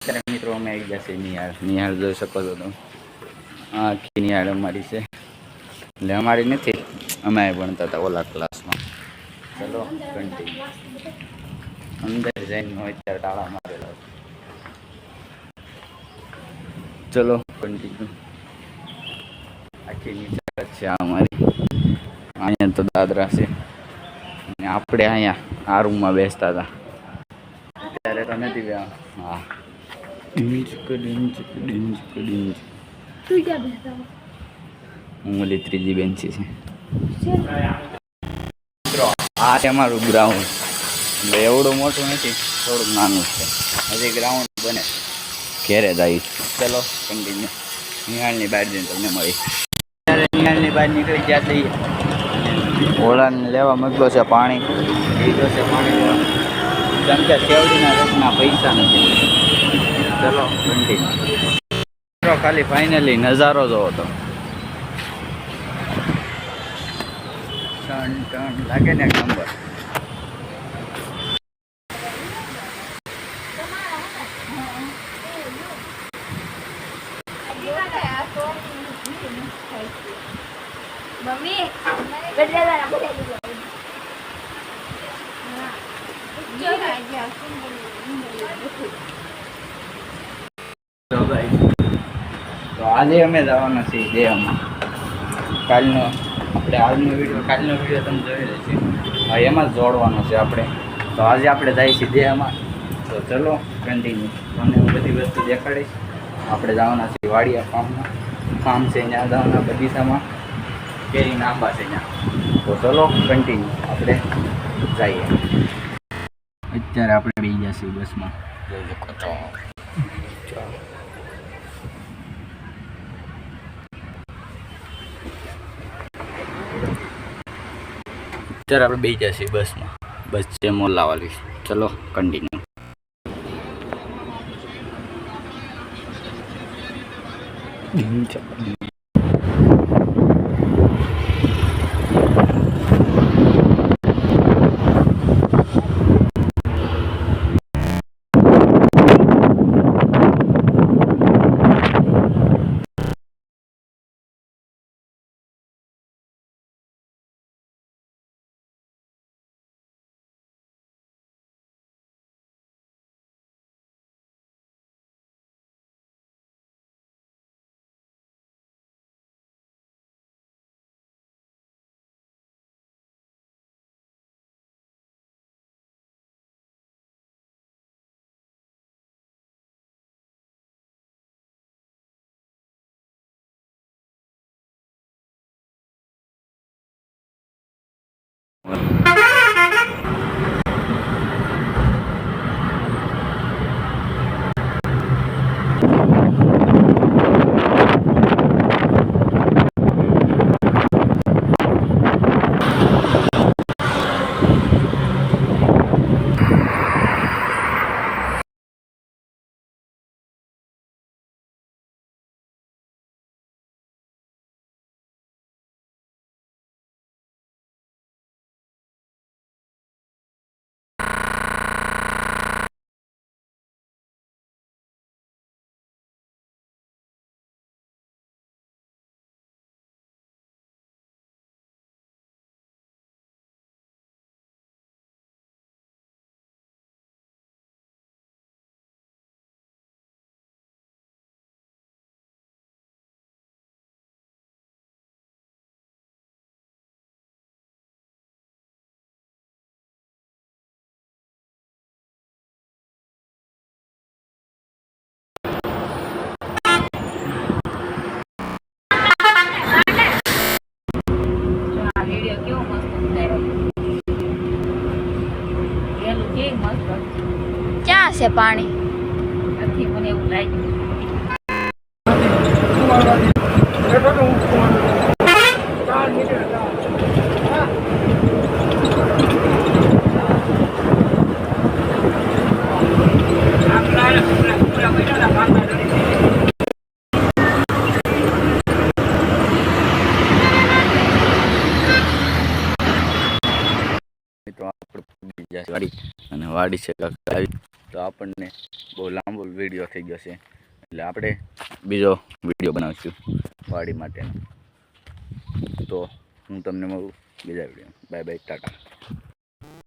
ત્યારે મિત્રો અમે આવી ગયા છે નિહાળ જોઈ શકો છો તમે આખી નિહાળ અમારી છે એટલે અમારી નથી અમે ભણતા હતા ઓલા ક્લાસમાં. ચલો કન્ટિન્યુ અંદર જઈને હોય ત્યારે તાળા મારેલા. ચલો કન્ટિન્યુ આખી નીચે છે અમારી. અહીંયા તો દાદરા છે અને આપણે અહીંયા આ રૂમમાં બેસતા હતા ત્યારે તો નથી ગયા. હા હું ઓલી ત્રીજી બેન્ચી છે આ છે અમારું ગ્રાઉન્ડ. એટલે એવડું મોટું નથી, થોડુંક નાનું છે. હજી ગ્રાઉન્ડ બને ઘેરે જાય. ચલો કન્ટિન્યુ નિહાળની બહાર જઈને તમને મળી. ત્યારે નિહાળની બહાર નીકળી ગયા જઈએ ઓળાને લેવા મોકલો છે પાણી. લીધો છે પાણી લેવા કેમ કે શેવડીના રસના પૈસા નથી. ચલો કન્ટિન્યુ ખાલી ફાઇનલી નજારો જોવો તો ટન ટન લાગે ને નંબર. મમ્મી તો આજે અમે જવાના છીએ દેહમાં. કાલનો વિડીયો તમે જોઈ લેશે. હા એમાં જ જોડવાનો છે આપણે. તો આજે આપણે જઈએ છીએ દેહમાં. તો ચલો કન્ટિન્યુ તમને હું બધી વસ્તુ દેખાડીશ. આપણે જવાના છીએ વાડિયા ફાર્મ છે ત્યાં જવાના બગીચામાં કેરી આંબા છે ત્યાં. તો ચલો કન્ટિન્યુ આપણે જઈએ. અત્યારે આપણે બેસી ગયા છીએ બસમાં. જોઈ શકો છો અત્યારે આપણે બેસી ગયા છીએ બસમાં. બસ છે મોલાવાળી. ચલો કન્ટિન્યુ. ક્યાં છે પાણી? નથી મને એવું લાગ્યું. વાડી અને વાડી છે કાંક આવી. તો આપણને બહુ લાંબો વિડીયો થઈ ગયો છે, એટલે આપણે બીજો વિડીયો બનાવીશું વાડી માટેનો. તો હું તમને મળું બીજા વિડીયો. Bye bye, Tata.